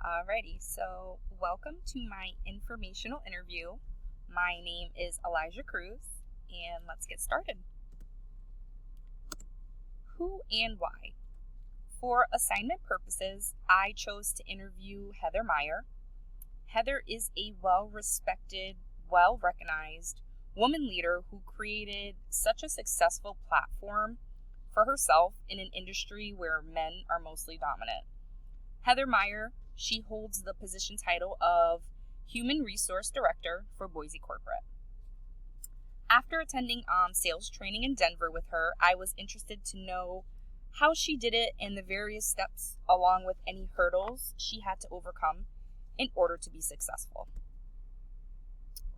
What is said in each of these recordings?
Alrighty, so welcome to my informational interview. My name is Elijah Cruz, and let's get started. Who and why? For assignment purposes, I chose to interview Heather Meyer. Heather is a well-respected, well-recognized woman leader who created such a successful platform for herself in an industry where men are mostly dominant. Heather Meyer, she holds the position title of Human Resource Director for Boise Corporate. After attending sales training in Denver with her, I was interested to know how she did it and the various steps along with any hurdles she had to overcome in order to be successful.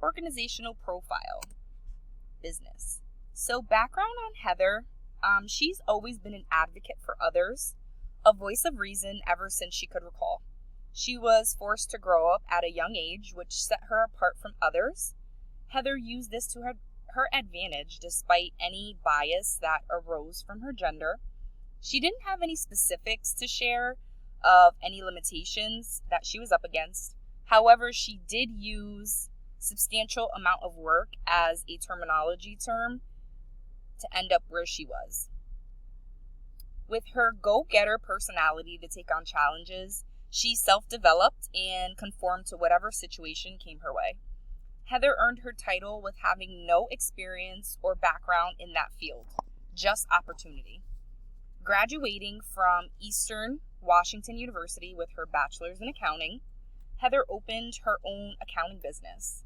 Organizational profile, business. So background on Heather, she's always been an advocate for others, a voice of reason ever since she could recall. She was forced to grow up at a young age, which set her apart from others. Heather used this to her advantage despite any bias that arose from her gender. She didn't have any specifics to share of any limitations that she was up against. However, she did use substantial amount of work as a terminology term to end up where she was. With her go-getter personality to take on challenges, she self-developed and conformed to whatever situation came her way. Heather earned her title with having no experience or background in that field, just opportunity. Graduating from Eastern Washington University with her bachelor's in accounting, Heather opened her own accounting business.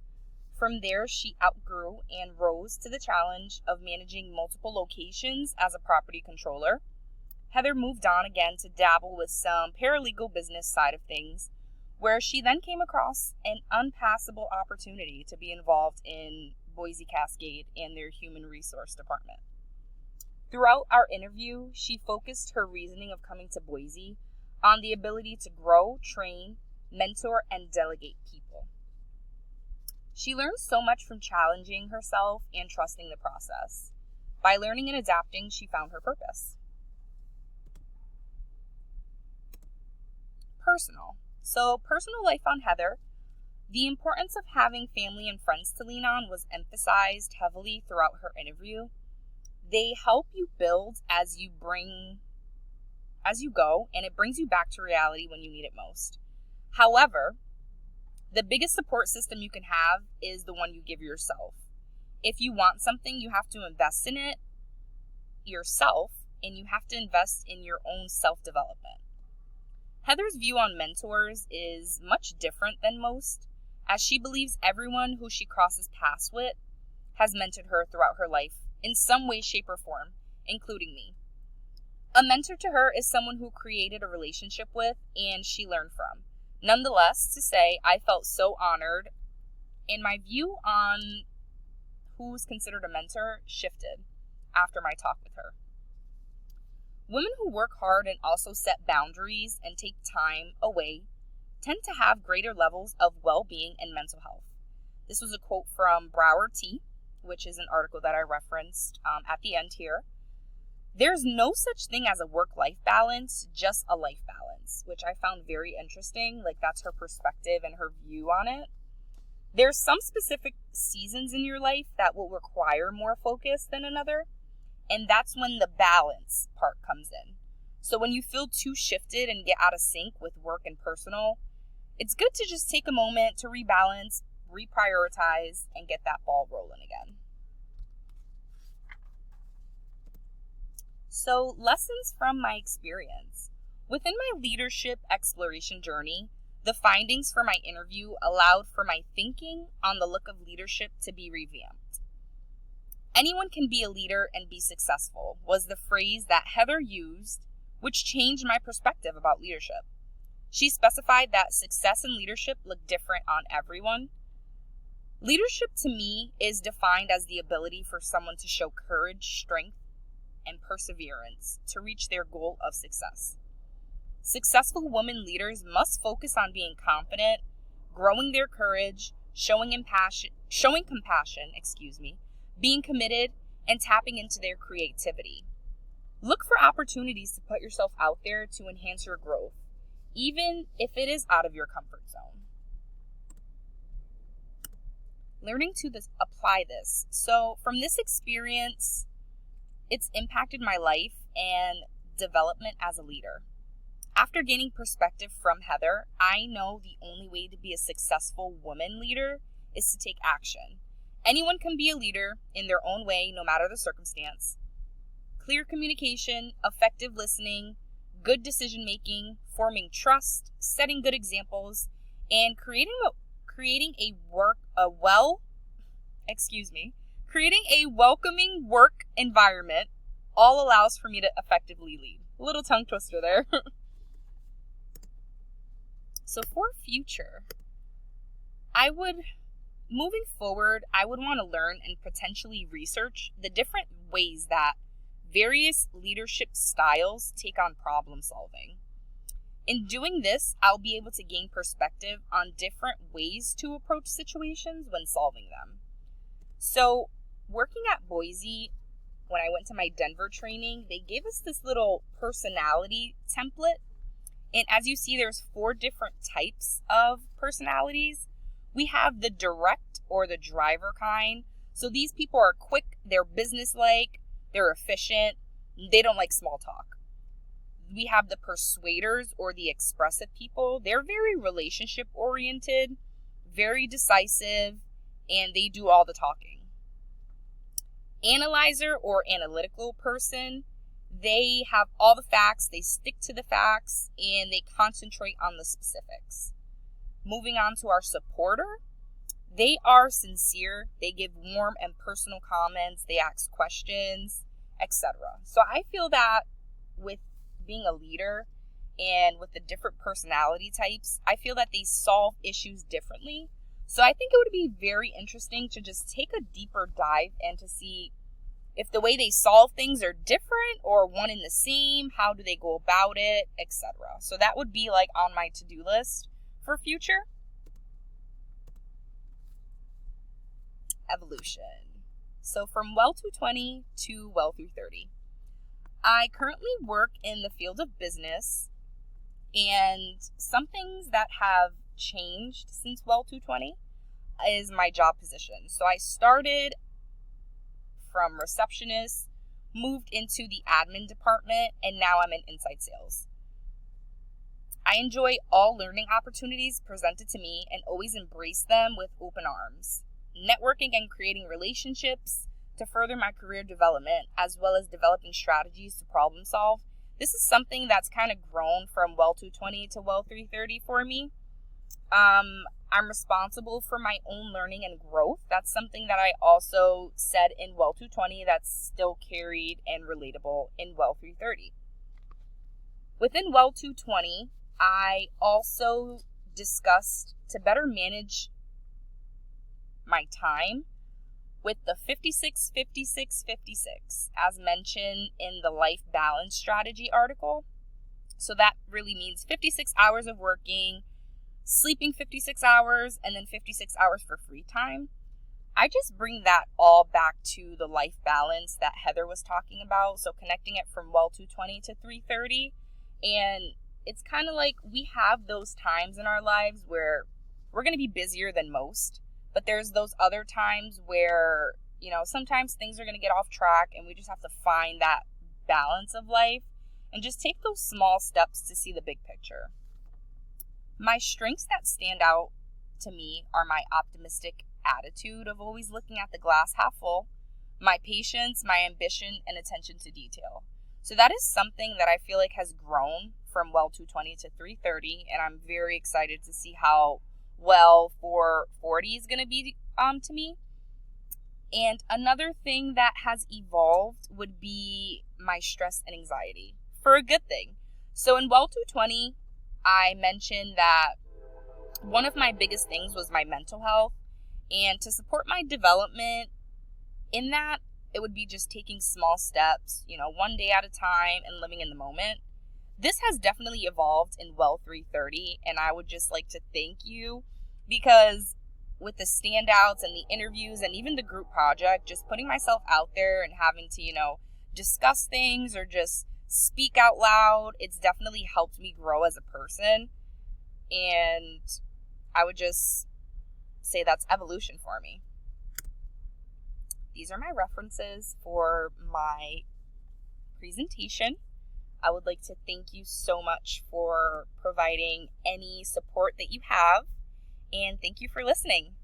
From there, she outgrew and rose to the challenge of managing multiple locations as a property controller. Heather moved on again to dabble with some paralegal business side of things, where she then came across an unpassable opportunity to be involved in Boise Cascade and their human resource department. Throughout our interview, she focused her reasoning of coming to Boise on the ability to grow, train, mentor, and delegate people. She learned so much from challenging herself and trusting the process. By learning and adapting, she found her purpose. Personal. So personal life on Heather. The importance of having family and friends to lean on was emphasized heavily throughout her interview. They help you build as you go, and it brings you back to reality when you need it most. However, the biggest support system you can have is the one you give yourself. If you want something, you have to invest in it yourself, and you have to invest in your own self-development. Heather's view on mentors is much different than most, as she believes everyone who she crosses paths with has mentored her throughout her life in some way, shape, or form, including me. A mentor to her is someone who created a relationship with and she learned from. Nonetheless, to say, I felt so honored, and my view on who's considered a mentor shifted after my talk with her. Women who work hard and also set boundaries and take time away tend to have greater levels of well-being and mental health. This was a quote from Brower T., which is an article that I referenced at the end here. There's no such thing as a work-life balance, just a life balance, which I found very interesting. Like, that's her perspective and her view on it. There's some specific seasons in your life that will require more focus than another. And that's when the balance part comes in. So when you feel too shifted and get out of sync with work and personal, it's good to just take a moment to rebalance, reprioritize, and get that ball rolling again. So, lessons from my experience. Within my leadership exploration journey, the findings for my interview allowed for my thinking on the look of leadership to be revamped. Anyone can be a leader and be successful was the phrase that Heather used, which changed my perspective about leadership. She specified that success in leadership looked different on everyone. Leadership to me is defined as the ability for someone to show courage, strength, and perseverance to reach their goal of success. Successful women leaders must focus on being confident, growing their courage, showing compassion, being committed, and tapping into their creativity. Look for opportunities to put yourself out there to enhance your growth. even if it is out of your comfort zone. Learning to apply this. So from this experience, it's impacted my life and development as a leader. After gaining perspective from Heather, I know the only way to be a successful woman leader is to take action. Anyone can be a leader in their own way, no matter the circumstance. Clear communication, effective listening, good decision making, forming trust, setting good examples, and creating a welcoming work environment all allows for me to effectively lead. A little tongue twister there. So for future, moving forward, I would want to learn and potentially research the different ways that various leadership styles take on problem solving. In doing this, I'll be able to gain perspective on different ways to approach situations when solving them. So, working at Boise, when I went to my Denver training, they gave us this little personality template. And as you see, there's 4 different types of personalities. We have the direct or the driver kind. So these people are quick, they're businesslike, they're efficient, they don't like small talk. We have the persuaders or the expressive people. They're very relationship oriented, very decisive, and they do all the talking. Analyzer or analytical person, they have all the facts, they stick to the facts, and they concentrate on the specifics. Moving on to our supporter, they are sincere, they give warm and personal comments, they ask questions, etc. So I feel that with being a leader and with the different personality types, I feel that they solve issues differently. So I think it would be very interesting to just take a deeper dive and to see if the way they solve things are different or one and the same, how do they go about it, etc. So that would be like on my to-do list for future. Evolution. So from WEL220 to WEL330. I currently work in the field of business, and some things that have changed since WEL220 is my job position. So I started from receptionist, moved into the admin department, and now I'm in inside sales. I enjoy all learning opportunities presented to me and always embrace them with open arms. Networking and creating relationships to further my career development, as well as developing strategies to problem solve. This is something that's kind of grown from WEL220 to WEL330 for me. I'm responsible for my own learning and growth. That's something that I also said in WEL220 that's still carried and relatable in WEL330. Within WEL220, I also discussed to better manage my time with the 56-56-56, as mentioned in the Life Balance Strategy article. So that really means 56 hours of working, sleeping 56 hours, and then 56 hours for free time. I just bring that all back to the life balance that Heather was talking about. So connecting it from WEL220 to 330. And it's kind of like we have those times in our lives where we're going to be busier than most. But there's those other times where, sometimes things are going to get off track and we just have to find that balance of life and just take those small steps to see the big picture. My strengths that stand out to me are my optimistic attitude of always looking at the glass half full, my patience, my ambition, and attention to detail. So that is something that I feel like has grown from WEL220 to 330, and I'm very excited to see how WEL440 is going to be to me. And another thing that has evolved would be my stress and anxiety, for a good thing. So in WEL220, I mentioned that one of my biggest things was my mental health, and to support my development in that, it would be just taking small steps, one day at a time and living in the moment. This has definitely evolved in WEL330, and I would just like to thank you because with the standouts and the interviews and even the group project, just putting myself out there and having to, discuss things or just speak out loud. It's definitely helped me grow as a person. And I would just say that's evolution for me. These are my references for my presentation. I would like to thank you so much for providing any support that you have, and thank you for listening.